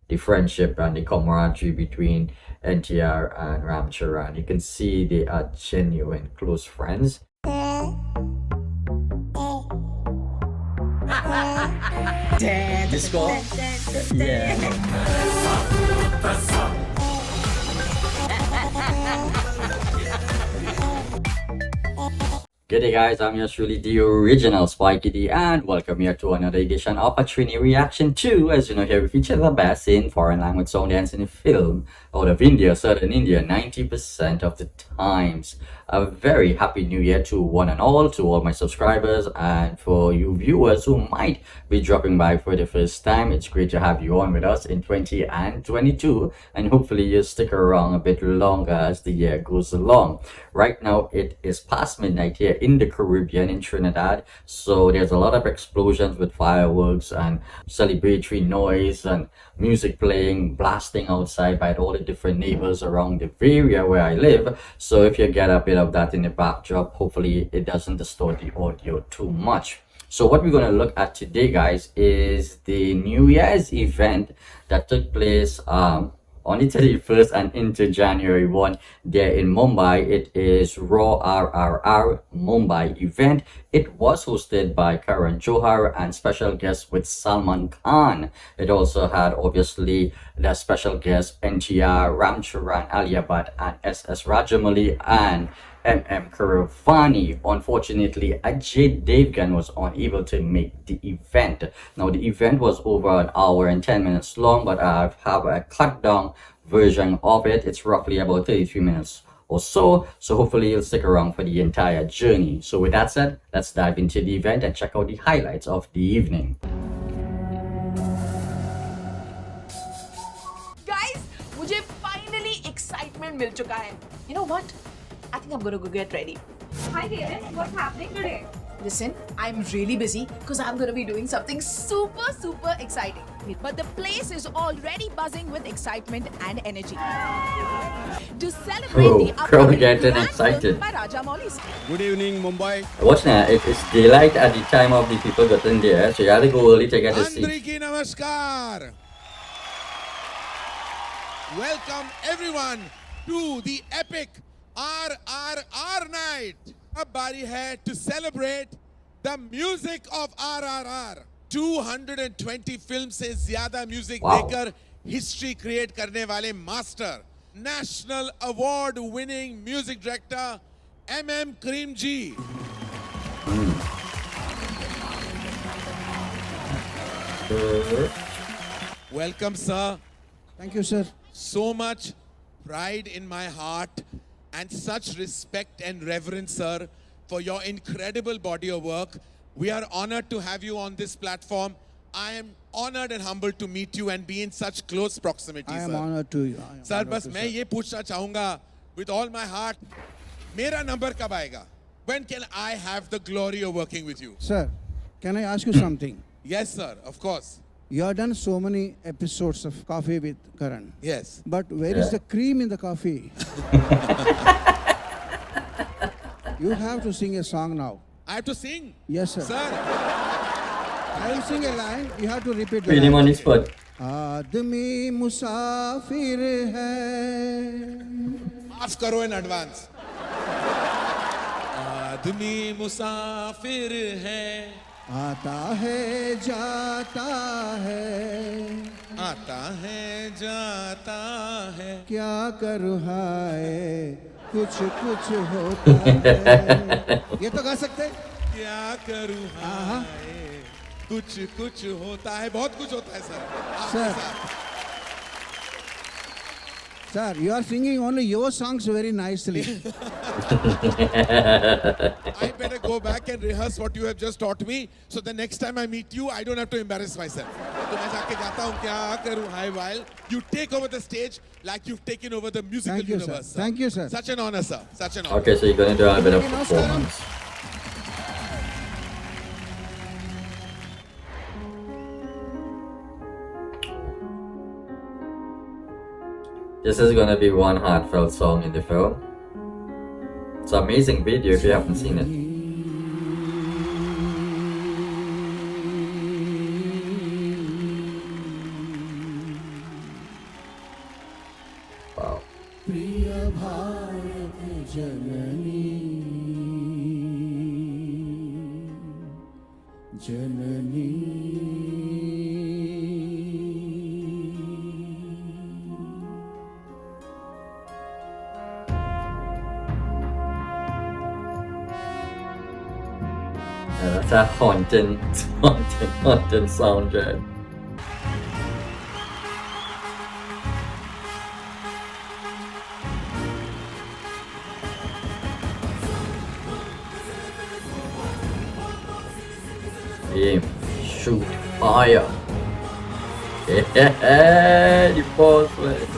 the friendship and the camaraderie between NTR and Ram Charan. You can see they are genuine close friends. Disco? Yeah. Good day guys, I'm yours truly, the original Spikey D, and welcome here to another edition of a Trini Reaction 2. As you know, here we feature the best in foreign language song, dance, and film out of India, Southern India, 90% of the times. A very happy new year to one and all, to all my subscribers, and for you viewers who might be dropping by for the first time. It's great to have you on with us in 20 and 22, and hopefully you'll stick around a bit longer as the year goes along. Right now it is past midnight here in the Caribbean, in Trinidad, so there's a lot of explosions with fireworks and celebratory noise and music playing, blasting outside by all the different neighbors around the area where I live. So if you get a bit of that in the backdrop, hopefully it doesn't distort the audio too much. So what we're going to look at today, guys, is the New Year's event that took place on the 31st and into January 1 there in Mumbai. It is Raw RRR Mumbai event. It was hosted by Karan Johar and special guest with Salman Khan. It also had obviously the special guest NTR, Ram Charan, Alia Bhatt, and SS Rajamouli and Keeravani. Unfortunately, Ajay Devgan was unable to make the event. Now, the event was over an hour and 10 minutes long, but I have a cut down version of it. It's roughly about 33 minutes or so. So hopefully you'll stick around for the entire journey. So with that said, let's dive into the event and check out the highlights of the evening. Guys, मुझे finally excitement मिल चुका है. You know what? I think I'm gonna go get ready. Hi David, what's happening today? Listen, I'm really busy because I'm gonna be doing something super exciting. But the place is already buzzing with excitement and energy. To celebrate Oh, the crowd upcoming getting grand excited. film by Rajamouli. Good evening, Mumbai. Watch now, it's daylight at the time of the people getting there, so you have to go early to get a seat. Andriki Namaskar. Welcome everyone to the epic RRR night. अब बारी है to celebrate the music of RRR. 220 film से ज्यादा music Wow. देकर history create करने वाले master, national award winning music director MM Karim ji. Welcome, sir. Thank you, sir. So much pride in my heart and such respect and reverence, sir, for your incredible body of work. We are honored to have you on this platform. I am honored and humbled to meet you and be in such close proximity, I am sir. honored to you. I am Sir, honored बस to, मैं sir. ये पूछना चाहूंगा with all my heart, मेरा number कब आएगा? When can I have the glory of working with you? Sir, can I ask you something? Yes, sir, of course. You have done so many episodes of Coffee with Karan. Yes. But where is Yeah. the cream in the coffee? You have to sing a song now. I have to sing. Yes, sir. Sir, I will sing a line. You have to repeat the Pretty line. on the spot. आदमी मुसाफिर है. माफ करो in advance. आदमी मुसाफिर है, आता है जाता है. आता है जाता है. क्या करूँ हाय कुछ कुछ होता है. ये तो गा सकते हैं. क्या करूँ हाय, कुछ कुछ होता है. बहुत कुछ होता है सर. आपके Sir. साथ. Sir, you are singing only your songs very nicely. I better go back and rehearse what you have just taught me, so the next time I meet you, I don't have to embarrass myself. तो मैं जाके जाता हूँ क्या करूँ हाय, while you take over the stage like you've taken over the musical Thank you, sir. universe. Thank you, sir. Such an honor, sir. Such an honor. Okay, so you're gonna do a bit of Okay, namaskaram. performance. This is gonna be one heartfelt song in the film. It's an amazing video if you haven't seen it. प्रिय भारत जननी जननी That's a haunting soundtrack. Aim, shoot, fire. Yeah, the boss man.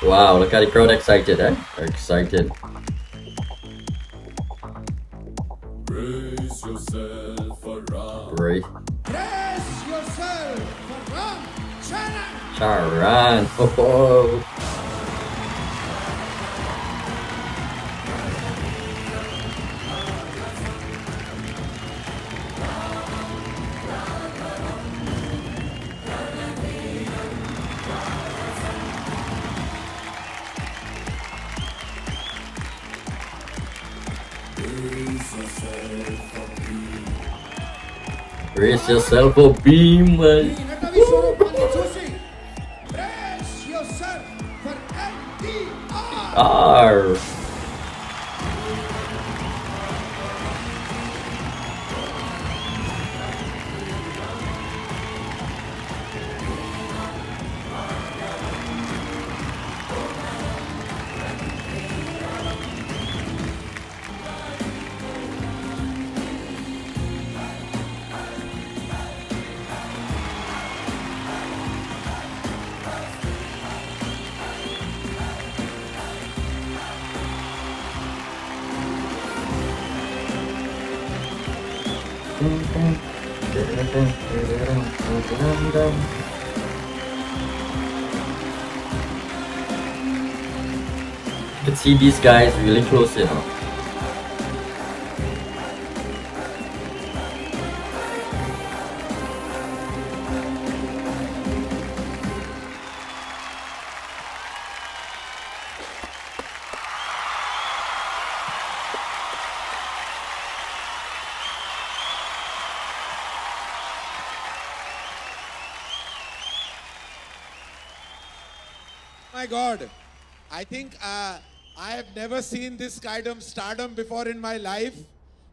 Wow, look at the crowd excited, eh? They're excited. Brace yourself for Ram. Brace. Brace yourself for Ram Charan. Charan. Oh. Brace yourself for beam, man. Brace yourself for NTR. R. You can see these guys really close, you know. My God, I think I have never seen this kind of stardom before in my life.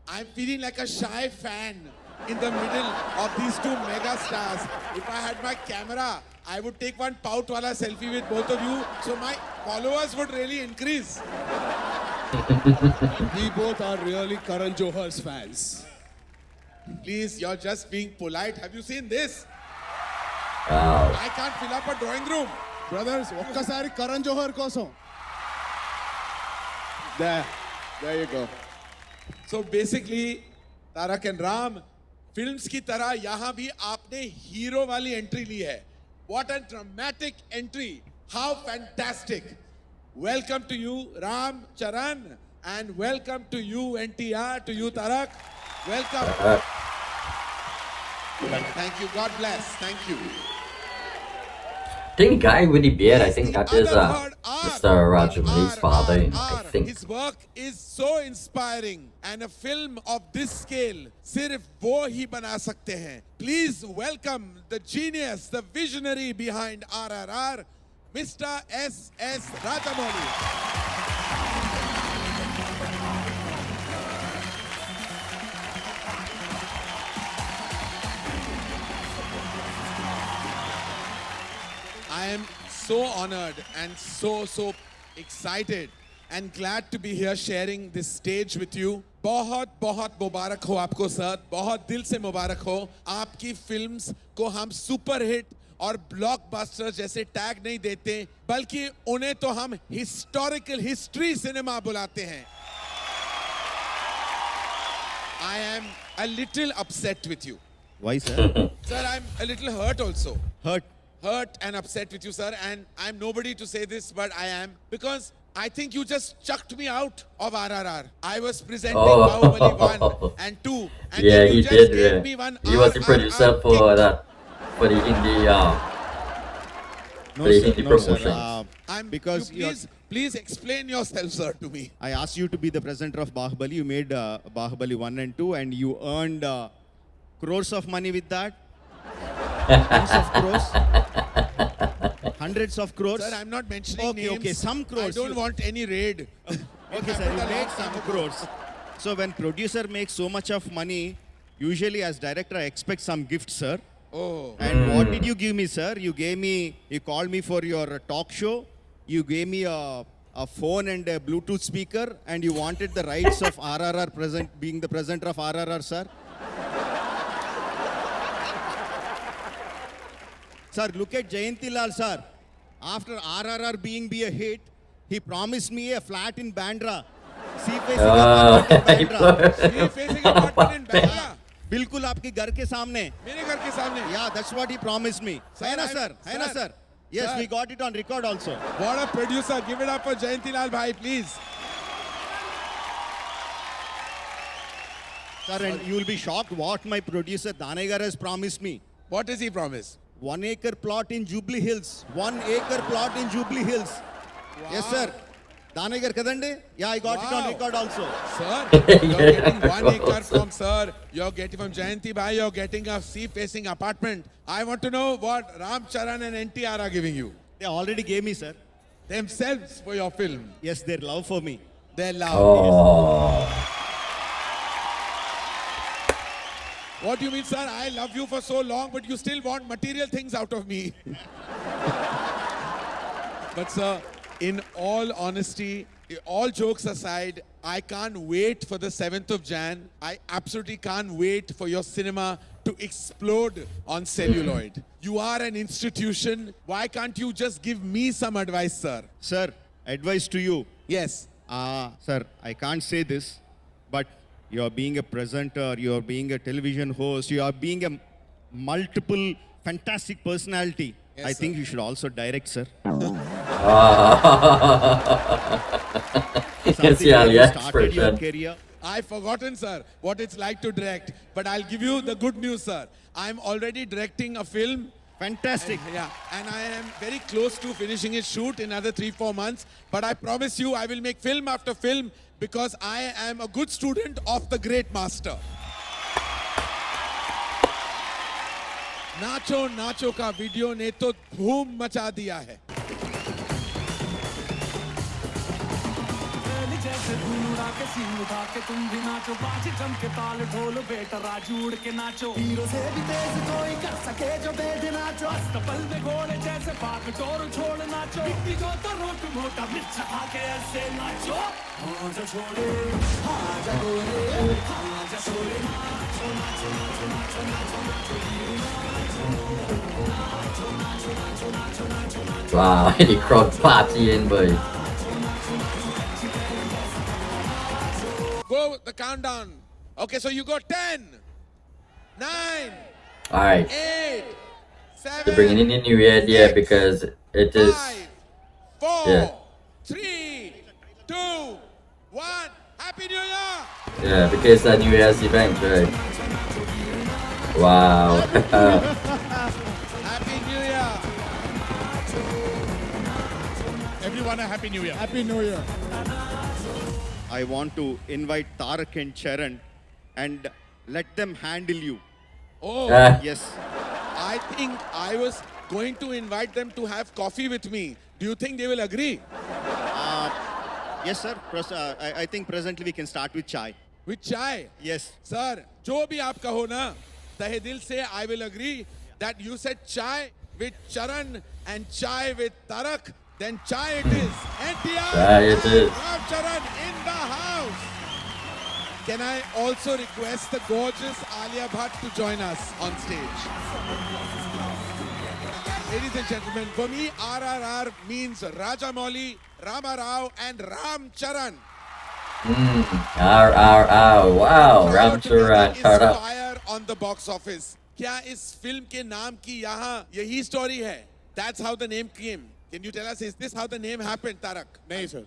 I'm feeling like a shy fan in the middle of these two mega stars. If I had my camera, I would take one pout wala selfie with both of you, so my followers would really increase. We both are really Karan Johar's fans. Please, you're just being polite. Have you seen this? Wow. I can't fill up a drawing room. Brothers, ఒక్కసారి కరణ్ జోహర్ కోసం. There you go. So basically, Tarak and Ram, films की तरह यहाँ भी आपने hero वाली entry ली है. What a dramatic entry! How fantastic! Welcome to you, Ram Charan, and welcome to you, NTR, to you, Tarak. Welcome. Thank you. God bless. Thank you. I think the guy with the beard, I think that is Mr. Rajamouli's father, I think. His work is so inspiring, and a film of this scale सिर्फ वो ही बना सकते हैं. Please welcome the genius, the visionary behind RRR, Mr. S.S. Rajamouli. I am so honored and so excited and glad to be here sharing this stage with you. बहुत बहुत मुबारक हो आपको sir, बहुत दिल से मुबारक हो. आपकी फिल्म्स को हम सुपर हिट और ब्लॉकबस्टर जैसे टैग नहीं देते, बल्कि उन्हें तो हम हिस्टोरिकल हिस्ट्री सिनेमा बुलाते हैं. I am a little upset with you. Why, sir? Sir, I'm a little hurt also. Hurt. Hurt and upset with you, sir. And I'm nobody to say this, but I am. Because I think you just chucked me out of RRR. I was presenting Bahubali 1 and 2. And Yeah, then you he just did. gave me one He was the RRR producer kick. for that, for the Hindi. No, They sir. hit the No, sir. promotions. Because you please explain yourself, sir, to me. I asked you to be the presenter of Bahubali. You made Bahubali 1 and 2 and you earned crores of money with that. Tens of crores. Hundreds of crores. Sir, I'm not mentioning Okay, names. okay, some crores. I don't You- want any raid. Okay, sir, you made some crores. So when producer makes so much of money, usually as director, I expect some gifts, sir. Oh. And what did you give me, sir? You called me for your talk show. You gave me a phone and a Bluetooth speaker, and you wanted the rights of RRR being the presenter of RRR, sir. Sir, look at Jayanti Lal, sir. After RRR be a hit, he promised me a flat in Bandra. Sea-facing apartment in Bandra. Sea facing apartment in Bandra. बिल्कुल आपके घर के सामने. मेरे घर के सामने. Yeah, that's what he promised me. Sir, है ना I'm- sir? है ना sir, sir? Yes, sir. we got it on record also. What a producer. Give it up for Jayanti Lal bhai, please. Sir, and you will be shocked what my producer Danegar has promised me. What does he promise? 1 acre plot in Jubilee Hills. 1 acre plot in Jubilee Hills. Yes, sir. Danegar Kadande? Yeah, I got it on Wow. record also. Sir, you're getting 1 acre from sir. You're getting from Jayanti bhai. You're getting a sea-facing apartment. I want to know what Ram Charan and NTR are giving you. They already gave me, sir. Themselves for your film. Yes, their love for me. Their love. Oh, What do you mean, sir? I love you for so long, but you still want material things out of me. But, sir, in all honesty, all jokes aside, I can't wait for the 7th of Jan. I absolutely can't wait for your cinema to explode on celluloid. You are an institution. Why can't you just give me some advice, sir? Sir, advice to you. Yes. Sir, I can't say this, but you are being a presenter, you are being a television host, you are being a multiple fantastic personality. Yes, I sir. think you should also direct, sir. yes, yeah, you yeah, started your expression. career. I've forgotten, sir, what it's like to direct. But I'll give you the good news, sir. I'm already directing a film. Fantastic. Yeah, and I am very close to finishing its shoot in another 3-4 months. But I promise you, I will make film after film because I am a good student of the great master. नाचो नाचो का video ने तो धूम मचा दिया है. जैसे धूल उड़ा के सीन उठा के तुम भी नाचो बाजी जम के ताल ढोल बेटा राजू उड़ के नाचो हीरो से भी तेज कोई कर सके जो बेद नाचो अस्तबल में घोड़े जैसे पाक टोर छोड़ नाचो मिट्टी को तो रोट मोटा मिर्च खा के ऐसे नाचो हाँ जा छोड़े हाँ जा गोरे हाँ जा छोड़े नाचो नाचो नाचो नाचो नाचो नाचो हीरो नाचो नाचो नाचो नाचो नाचो नाचो Wow, the crowd partying, boy. Go the countdown. Okay, so you go 10, 9, Alright, 8, 7. they're bringing in the new year there because it is. 5, 4, Yeah. 3, 2, 1. Happy New Year! Yeah, because it's a New Year's event, right? Wow. Happy New Year! Everyone a happy new year. Happy New Year! I want to invite Tarak and Charan and let them handle you. Oh, Yes. I think I was going to invite them to have coffee with me. Do you think they will agree? Yes, sir. I think presently we can start with chai. With chai? Yes. Sir, जो भी आप कहो ना, तहे दिल से I will agree that you said chai with Charan and chai with Tarak, then chai it is. NTR Chai it is. Ram Charan in the house. Can I also request the gorgeous Alia Bhatt to join us on stage? Ladies and gentlemen, for me, RRR means Rajamouli, Rama Rao and Ram Charan. Wow, Power Ram together Charan, is Tara. fire on the box office. क्या इस film के नाम की यहाँ यही story है? That's how the name came. Can you tell us, is this how the name happened, Tarak? नहीं sir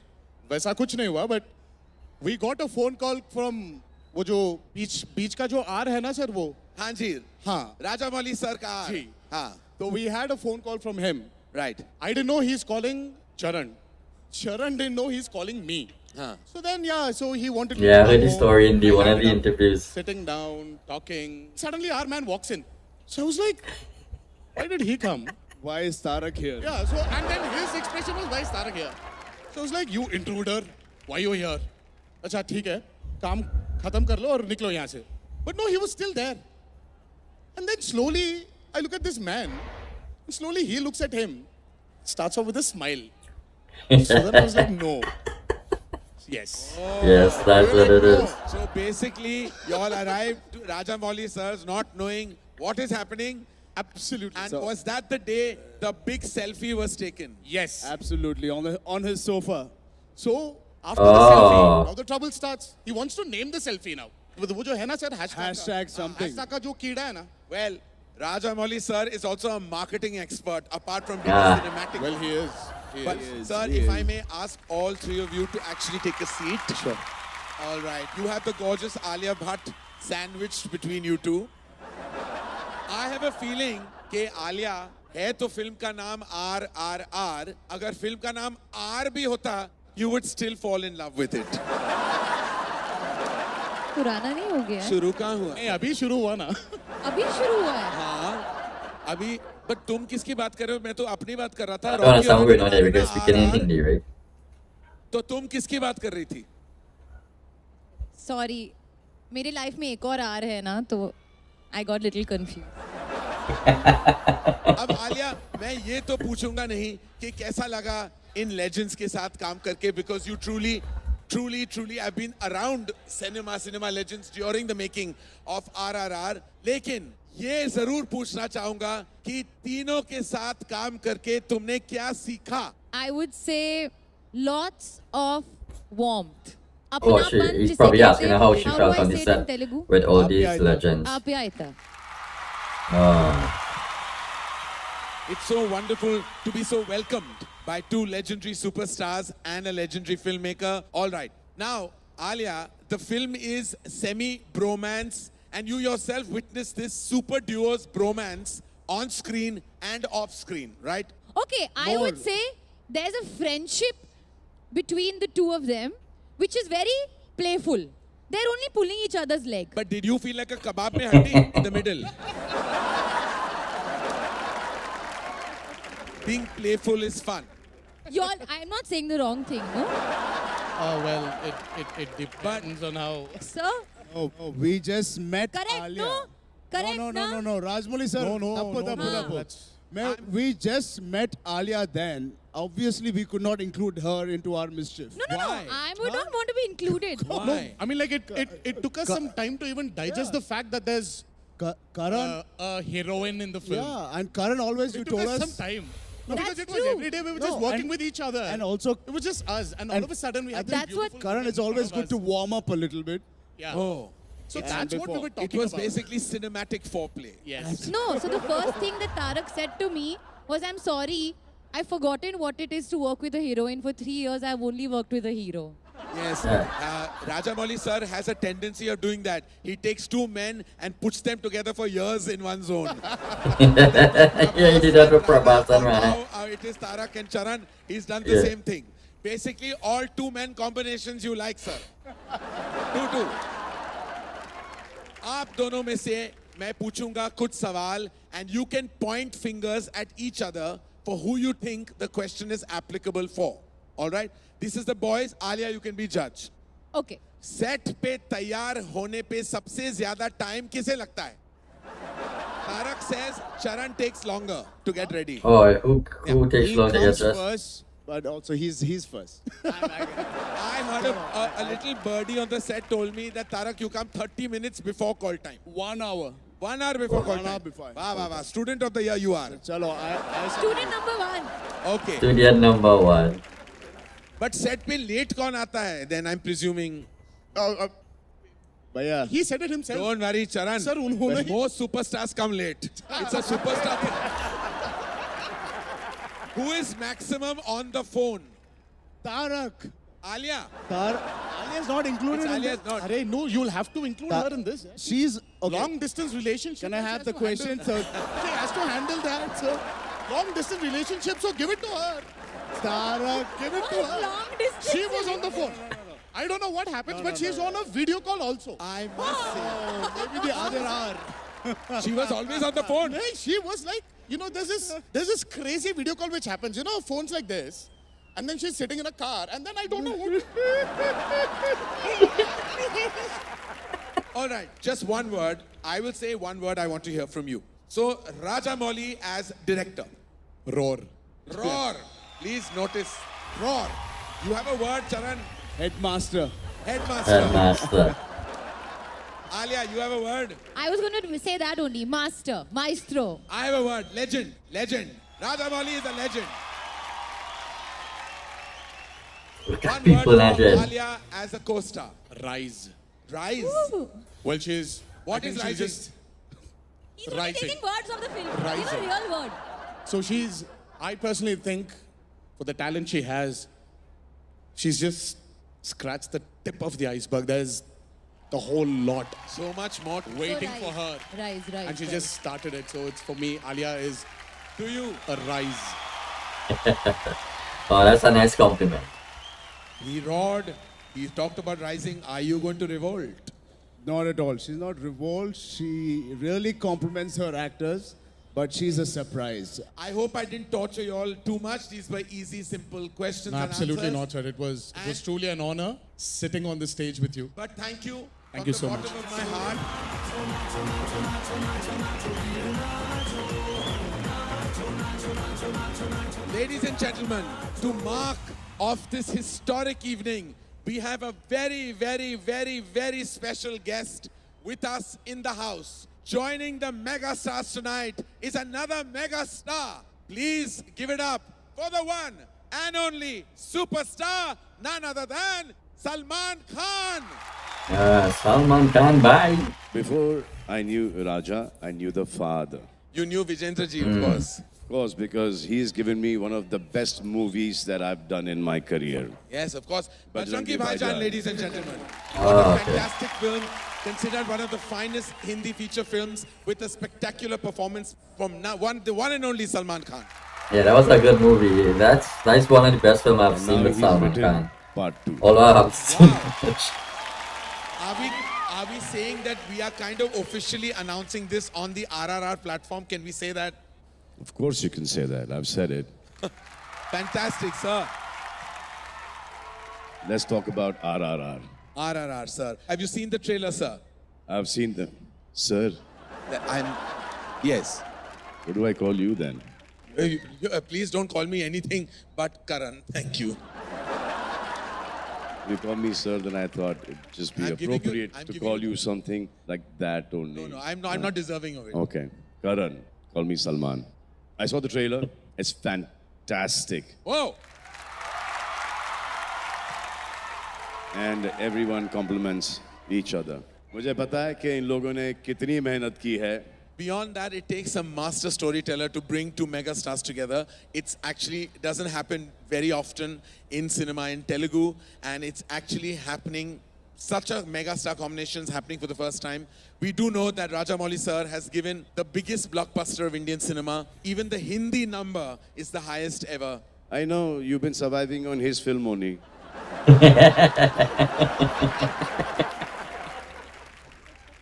वैसा कुछ नहीं हुआ but we got a phone call from वो जो बीच का जो आर है ना सर वो हाँ जी, हाँ राजा मौली सर का जी। हाँ, तो we had a phone call from him right. I didn't know he is calling Charan didn't know he's calling me हाँ. so then yeah so he wanted Yeah, I to heard the come story in home. the We one of the ended up interviews. sitting down talking suddenly our man walks in so I was like why did he come Why is Tarak here? Yeah, so and then his expression was, why is Tarak here? So I was like, you intruder, why you here? अच्छा ठीक है, काम खत्म कर लो और निकलो यहाँ से. But no, he was still there. And then slowly, I look at this man. And slowly he looks at him, starts off with a smile. So then I was like, no. Yes. Yes, that's what it is. So basically, you all arrived to Raja Mauli sir's not knowing what is happening. Absolutely. And was that the day the big selfie was taken? Yes. Absolutely, on his sofa. So after the Oh. selfie, now the trouble starts. He wants to name the selfie now. वो जो है ना sir Hashtag something. Hashtag का जो कीड़ा है ना. Well, Raja Mauli sir is also a marketing expert apart from being Yeah. a cinematic. Well, he is. But sir, he if is. I may ask all three of you to actually take a seat. Sure. All right. You have the gorgeous Alia Bhatt sandwiched between you two. I have a feeling कि आलिया है तो film का नाम RRR. अगर film का नाम R भी होता, you would still fall in love with it. पुराना नहीं हो गया है? शुरू कहाँ हुआ? नहीं अभी शुरू हुआ ना. अभी शुरू हुआ है. हाँ, अभी. But तुम किसकी बात कर रहे हो? मैं तो अपनी बात कर रहा था. I don't understand what Rocky we're doing there because Horror speaking in RRR. Hindi, right? तो तुम किसकी बात कर रही थी? सॉरी, मेरी लाइफ में एक और आर है ना, तो आई गॉट लिटिल कंफ्यूज. अब आलिया, मैं ये तो पूछूंगा नहीं कि कैसा लगा इन लेजेंड्स के साथ काम करके, because you truly have been around cinema legends during the making of RRR. लेकिन ये जरूर पूछना चाहूंगा कि तीनों के साथ काम करके तुमने क्या सीखा? I would say lots of warmth. Oh, he's probably asking her how she felt on the set with all these Apyaita. legends. आप्यायता. Oh. It's so wonderful to be so welcomed by two legendary superstars and a legendary filmmaker. All right. Now, Alia, the film is semi-bromance, and you yourself witnessed this super duo's bromance on screen and off screen, right? Okay, I would say there's a friendship between the two of them, which is very playful. They're only pulling each other's leg. But did you feel like a kebab mein hatti in the middle? Being playful is fun. I'm not saying the wrong thing, no? Well, it depends on how. Sir, Oh, we just met correct, Alia. no? Correct, No. Rajmouli sir. No. Tappo. That's- We just met Alia then. Obviously, we could not include her into our mischief. No. Why? I don't want to be included. Why? No, I mean, like it took us some time to even digest the fact that there's Karan, a heroine in the film. yeah, and Karan always, you It took told us us. some time. No, That's because it was true. every day we were just No, working and- with each other. And also, it was just us, and all and of a sudden we had this That's what- beautiful Karan, it's woman in always front good of to us. warm up a little bit. Yeah. Oh. So that's what we before. were It talking was about. basically cinematic foreplay. Yes. No, so the first thing that Tarak said to me was, I'm sorry, I've forgotten what it is to work with a heroine. For 3 years, I've only worked with a hero. Yes. Yeah. Rajamouli sir has a tendency of doing that. He takes two men and puts them together for years in one zone. Yeah, he did that with Prabhas and Rana. Now it is Tarak and Charan. He's done the Yeah. same thing. Basically, all two men combinations you like, sir. Two. आप दोनों में से मैं पूछूंगा कुछ सवाल and you can point fingers at each other for who you think the question is applicable for. All right? This is the boys. Alia, you can be judge. Okay. Set पे तैयार होने पे सबसे ज्यादा टाइम किसे लगता है? Tarak says Charan takes longer to get ready. Oh, who takes He long to get comes dressed? first, but also he's first. I heard a little birdie on the set told me that Tarak, you come 30 minutes before call time. 1 hour. 1 hour before call 1 time. hour before. Wow. Student of the year you are. Chalo, I Student number 1. Okay. Student number 1. But set पे late कौन आता है? Then I'm presuming. भैया He said it himself. Don't worry, Charan. Sir, उन्होंने But most superstars come late. It's a superstar thing. Who is maximum on the phone? Tarak. Alia. Alia is not included It's in Alia's this. not. Arey, no, you'll have to include her in this. she's okay. Long distance relationship. Can I she have has the to question, handle- sir? She has to handle that, sir. Long distance relationship, so give it to her. Tarak. Give it to her. Long distance. She was on the phone. I don't know what happens, but she's on a video call also. I must say, maybe the other hour. She was always on the phone. Hey, she was like, you know, there's this crazy video call which happens. You know, phones like this, and then she's sitting in a car, and then I don't know what. All right, just one word. I will say one word I want to hear from you. So, Rajamouli as director. Roar. Roar. Please notice. Roar. You have a word, Charan. Headmaster. Headmaster. Headmaster. Alia, you have a word. I was going to say that only. Master, maestro. I have a word. Legend. Legend. Rajamouli is a legend. Look at One people word and for then. Alia as a co-star. Rise. Rise. Well, she's. What I is think she's rising? just- He's only Rising. taking words of the film. Rising. Give a real word. So she's. I personally think, for the talent she has, she's just scratched the tip of the iceberg. There's the whole lot So much more to waiting rise. for her. Rise, rise. And she rise. just started it. So it's for me, Alia is to you. a rise. Oh, that's a nice compliment. He roared. He talked about rising. Are you going to revolt? Not at all. She's not revolt. She really compliments her actors, but she's a surprise. I hope I didn't torture you all too much. These were easy, simple questions No, and absolutely answers. not, sir. It was And- truly an honor sitting on the stage with you. But thank you. Thank from you the so bottom much. of my heart. Ladies and gentlemen, to mark off this historic evening, we have a very, very, very, very special guest with us in the house. Joining the mega stars tonight is another mega star. Please give it up for the one and only superstar, none other than Salman Khan. Salman Khan, bye. Before I knew Raja, I knew the father. You knew Vijendra Ji, of course. Of course, because he's given me one of the best movies that I've done in my career. Yes, of course. Bajrangi Bajrangi Bhaijaan, Bhaijaan. ladies and gentlemen. Oh, What a okay. fantastic film. Considered one of the finest Hindi feature films with a spectacular performance from the one and only Salman Khan. Yeah, that was a good movie. That's one of the best films I've And seen now with he's Salman written Khan. part 2. Although I haven't seen much. Are we saying that we are kind of officially announcing this on the RRR platform? Can we say that? Of course you can say that. I've said it. Fantastic, sir. Let's talk about RRR. RRR, sir. Have you seen the trailer, sir? I've seen the... Sir, Yes. what do I call you then? Please don't call me anything but Karan. Thank you. You call me sir, then I thought it'd just be I'm giving you- appropriate I'm to giving call you- you something like that only. No, I'm not deserving of it. Okay. Karan, call me Salman. I saw the trailer. It's fantastic. Whoa! And everyone compliments each other. मुझे पता है कि इन लोगों ने कितनी मेहनत की है. Beyond that, it takes a master storyteller to bring two mega stars together. It's actually doesn't happen very often in cinema in Telugu, and it's actually happening. Such a mega star combination is happening for the first time. We do know that Rajamouli sir has given the biggest blockbuster of Indian cinema. Even the Hindi number is the highest ever. I know you've been surviving on his film only.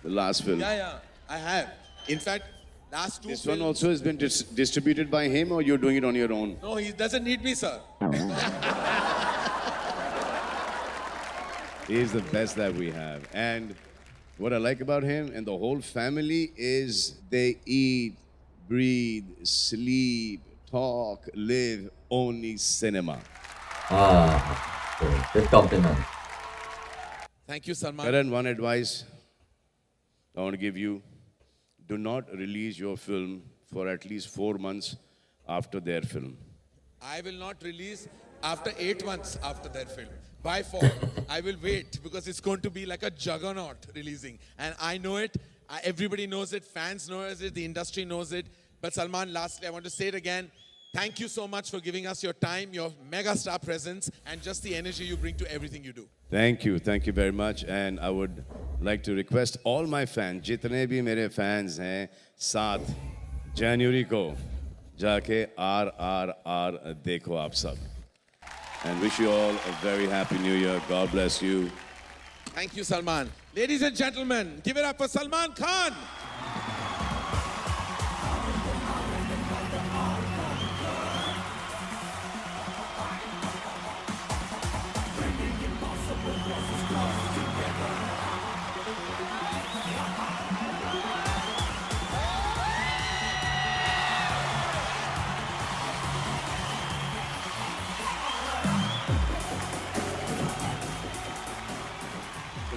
The last film. Yeah, I have. In fact, last two This films. one also has been distributed by him, or you're doing it on your own? No, he doesn't need me, sir. He is the best that we have. And what I like about him and the whole family is they eat, breathe, sleep, talk, live only cinema. Good compliment. Thank you, Salman. Karan, one advice I want to give you. Do not release your film for at least 4 months after their film. I will not release after 8 months after their film. By fall, I will wait because it's going to be like a juggernaut releasing. And I know it. Everybody knows it. Fans know it. The industry knows it. But Salman, lastly, I want to say it again. Thank you so much for giving us your time, your mega star presence, and just the energy you bring to everything you do. Thank you very much. And I would like to request all my fans, जितने भी मेरे fans हैं, 7 जनवरी को जाके RRR देखो आप सब. And wish you all a very happy new year. God bless you. Thank you, Salman. Ladies and gentlemen, give it up for Salman Khan.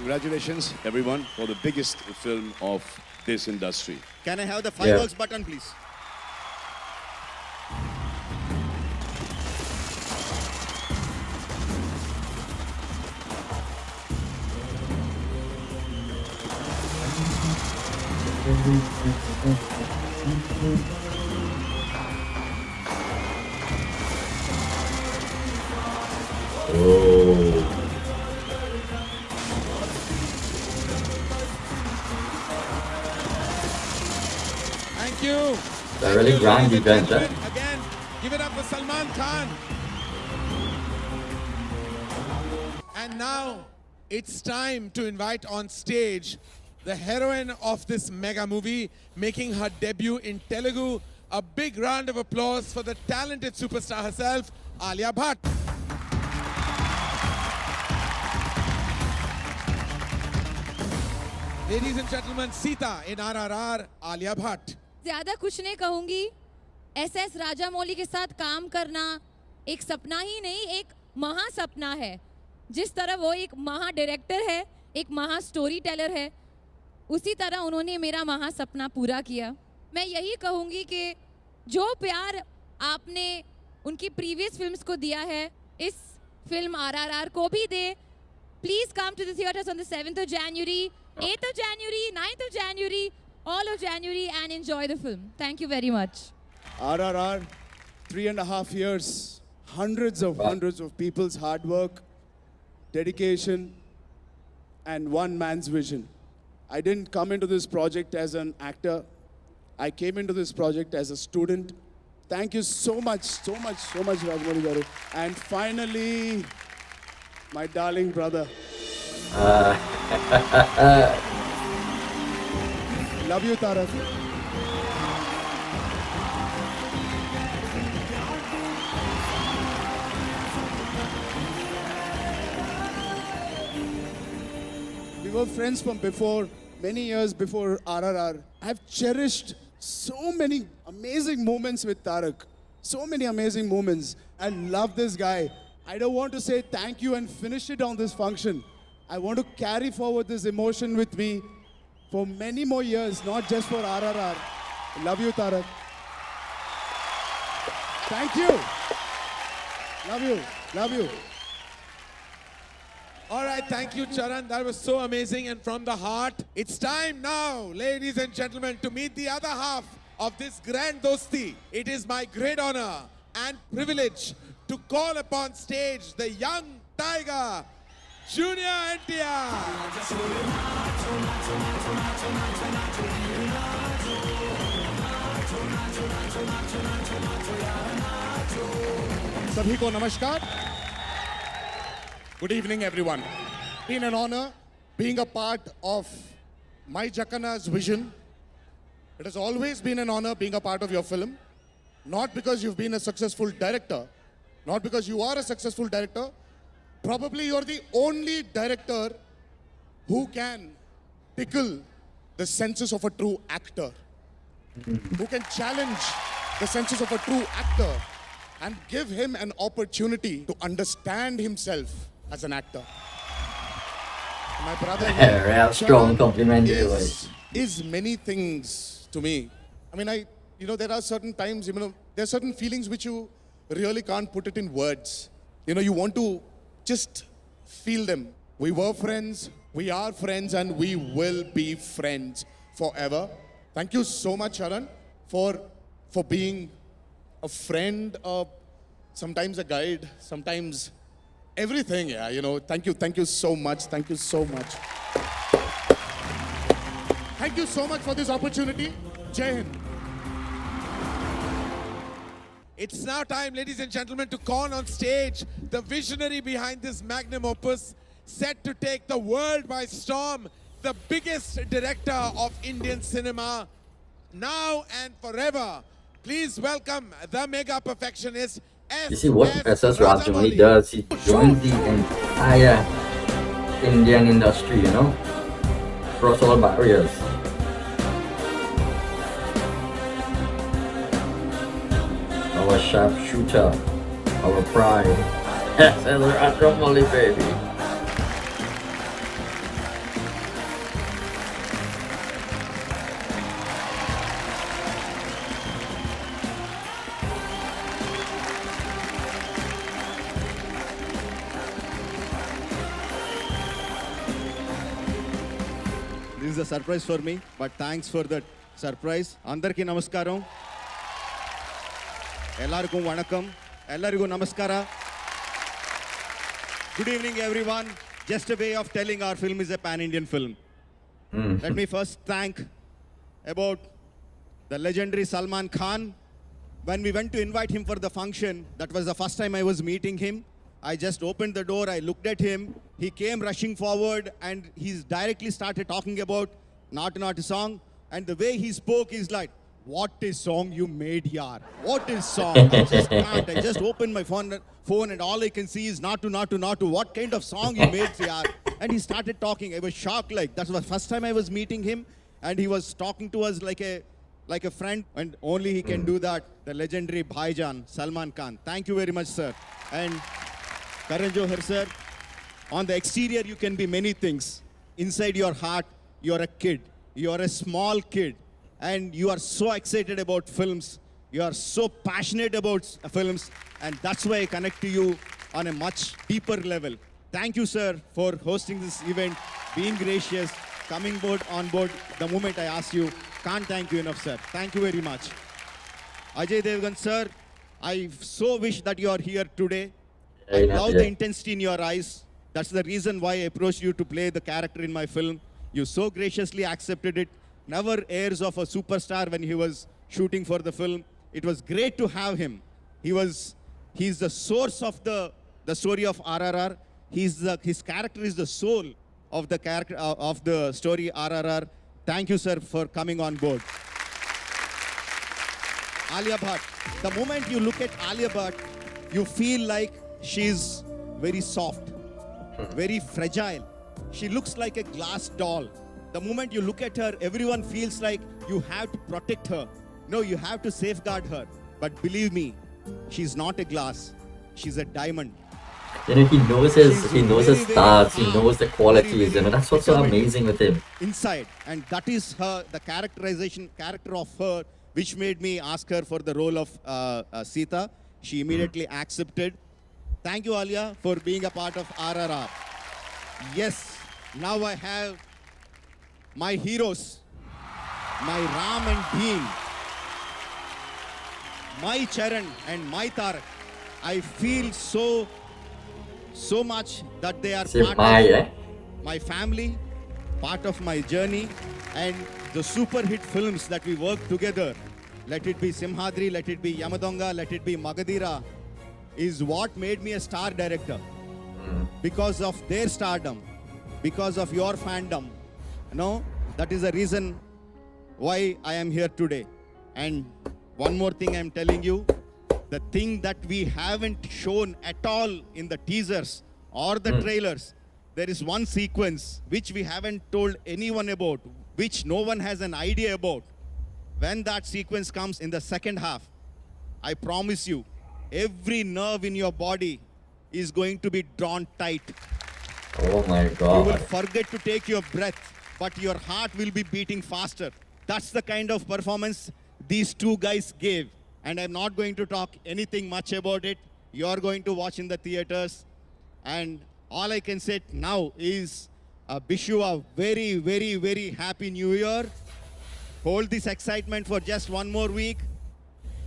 Congratulations, everyone, for the biggest film of this industry. Can I have the fireworks button, please? Oh. Thank you. It's a really grand ladies and event, gentlemen. Again, give it up for Salman Khan. And now it's time to invite on stage the heroine of this mega movie, making her debut in Telugu. A big round of applause for the talented superstar herself, Alia Bhatt. Ladies and gentlemen, Sita in RRR, Alia Bhatt. ज्यादा कुछ नहीं कहूंगी. SS Rajamouli के साथ काम करना एक सपना ही नहीं, एक महा सपना है. जिस तरह वो एक महा डायरेक्टर है, एक महा स्टोरी टेलर है, उसी तरह उन्होंने मेरा महा सपना पूरा किया. मैं यही कहूंगी कि जो प्यार आपने उनकी प्रीवियस फिल्म्स को दिया है, इस फिल्म RRR को भी दे. Please come to the theatres on the 7th of January, 8th of January, 9th of January, all of January, and enjoy the film. Thank you very much. RRR, 3.5 years, hundreds of people's hard work, dedication, and one man's vision. I didn't come into this project as an actor. I came into this project as a student. Thank you so much, Rajamouli Garu. And finally, my darling brother. Love you, Tarak. We were friends from before, many years before RRR. I've cherished so many amazing moments with Tarak. So many amazing moments. I love this guy. I don't want to say thank you and finish it on this function. I want to carry forward this emotion with me for many more years, not just for RRR. I love you, Tarak. Thank you. Love you. Love you. All right, thank you, Charan. That was so amazing and from the heart. It's time now, ladies and gentlemen, to meet the other half of this grand dosti. It is my great honor and privilege to call upon stage the young tiger, Junior NTR. सभी को नमस्कार. Good evening, everyone. Been an honor being a part of my Jakkana's vision. It has always been an honor being a part of your film. Not because you've been a successful director, not because you are a successful director. Probably you're the only director who can tickle the senses of a true actor, who can challenge the senses of a true actor and give him an opportunity to understand himself as an actor. My brother Real strong compliment is many things to me. I mean, there are certain times, there are certain feelings which you really can't put it in words. You know, you want to just feel them. We were friends, we are friends, and we will be friends forever. Thank you so much, Sharan, for being a friend, sometimes a guide, sometimes everything. Yeah, you know, thank you so much. Thank you so much. Thank you so much for this opportunity. Jai Hind. It's now time, ladies and gentlemen, to call on stage the visionary behind this magnum opus, set to take the world by storm, the biggest director of Indian cinema, now and forever. Please welcome the mega perfectionist, S. You see what S. SS Rajamouli Rajamouli. does? He joins the entire Indian industry, you know, across all barriers. Our sharpshooter, our pride, SS Rajamouli, baby. This is a surprise for me, but thanks for that surprise. Andarki namaskaram. Ellarku vanakkam. Ellarigu namaskara. Good evening, everyone. Just a way of telling our film is a pan-Indian film. Let me first thank about the legendary Salman Khan. When we went to invite him for the function, that was the first time I was meeting him. I just opened the door, I looked at him, he came rushing forward and he directly started talking about Naatu Naatu song. And the way he spoke is like, what is song you made, yaar? What is song? I just can't. I just opened my phone and all I can see is Naatu Naatu Naatu. What kind of song you made, yaar? And he started talking. I was shocked. Like, that was the first time I was meeting him. And he was talking to us like a friend. And only he can do that. The legendary Bhaijan, Salman Khan. Thank you very much, sir. And Karan Johar, sir, on the exterior, you can be many things. Inside your heart, you're a kid. You're a small kid. And you are so excited about films. You are so passionate about films. And that's why I connect to you on a much deeper level. Thank you, sir, for hosting this event, being gracious, coming on board the moment I asked you. Can't thank you enough, sir. Thank you very much. Ajay Devgan, sir, I so wish that you are here today. I love the intensity in your eyes. That's the reason why I approached you to play the character in my film. You so graciously accepted it. Never airs of a superstar when he was shooting for the film. It was great to have him. He's the source of the story of RRR. His character is the soul of the character of the story RRR. Thank you, sir, for coming on board. Alia Bhatt. The moment you look at Alia Bhatt, you feel like she's very soft, very fragile. She looks like a glass doll. The moment you look at her, everyone feels like you have to protect her. No, you have to safeguard her. But believe me, she's not a glass. She's a diamond. You know, he knows his stars, he calm, knows the qualities, very, you know, that's what's so determined amazing with him. Inside, and that is the character of her, which made me ask her for the role of Sita. She immediately accepted. Thank you, Alia, for being a part of RRR. Yes, now I have my heroes, my Ram and Bhim, my Charan and my Tarak. I feel so much that they are part of my family, part of my journey, and the super hit films that we work together, let it be Simhadri, let it be Yamadonga, let it be Magadira, is what made me a star director. Because of their stardom, because of your fandom. No, that is the reason why I am here today. And one more thing I'm telling you, the thing that we haven't shown at all in the teasers or the trailers, there is one sequence which we haven't told anyone about, which no one has an idea about. When that sequence comes in the second half, I promise you, every nerve in your body is going to be drawn tight. Oh my You God. will forget to take your breath, but your heart will be beating faster. That's the kind of performance these two guys gave. And I'm not going to talk anything much about it. you're going to watch in the theaters. And all I can say now is wish you a very, very, very happy New Year. Hold this excitement for just one more week.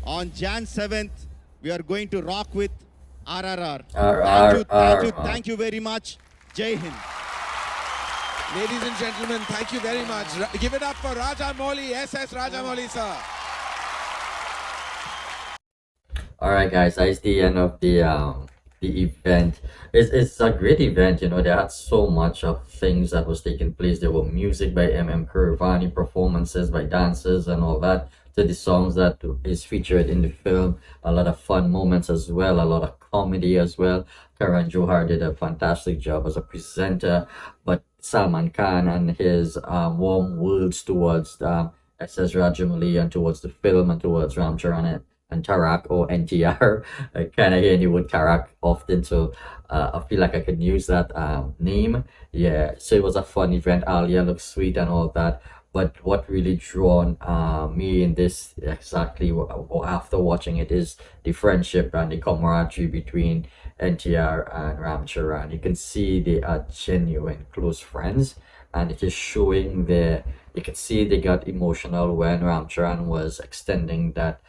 On Jan 7th, we are going to rock with RRR. Thank you very much. Jai Hind. Ladies and gentlemen, thank you very much. Give it up for Rajamouli, SS Rajamouli, sir. All right, guys, that's the end of the event. It's a great event. You know, they had so much of things that was taking place. There were music by MM Keeravani, performances by dancers and all that, to the songs that is featured in the film. A lot of fun moments as well, a lot of comedy as well. Karan Johar did a fantastic job as a presenter, but Salman Khan and his warm words towards SS Rajamouli and towards the film and towards Ram Charan and Tarak, or NTR. I kind of hear the word Tarak often, so I feel like I could use that name. Yeah, so it was a fun event. Alia looked sweet and all that. But what really drawn me in this exactly after watching it is the friendship and the camaraderie between NTR and Ram Charan. You can see they are genuine close friends, and it is showing there. You can see they got emotional when Ram Charan was extending that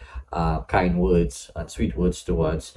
kind words and sweet words towards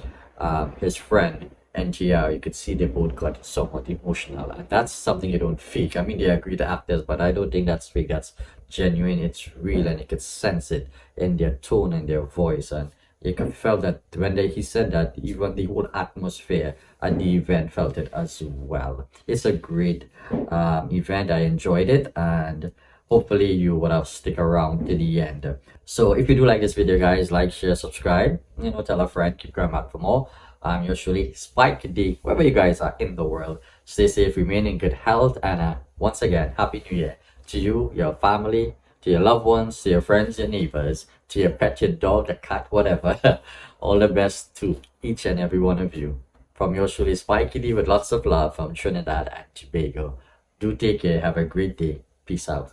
his friend NTR. You could see they both got somewhat emotional, and that's something you don't fake. I mean, they are great actors, but I don't think that's fake. That's genuine. It's real, and you could sense it in their tone and their voice, and you can feel that when he said that, even the whole atmosphere at the event felt it as well. It's a great event. I enjoyed it, and hopefully you would have stick around to the end. So if you do like this video, guys, like, share, subscribe, you know, tell a friend, keep coming back for more. I'm usually Spike D, wherever you guys are in the world. Stay safe, remain in good health, and once again, Happy New Year to you, your family, to your loved ones, to your friends, your neighbors, to your pet, your dog, a cat, whatever. All the best to each and every one of you. From yours truly, Spike D, with lots of love from Trinidad and Tobago. Do take care. Have a great day. Peace out.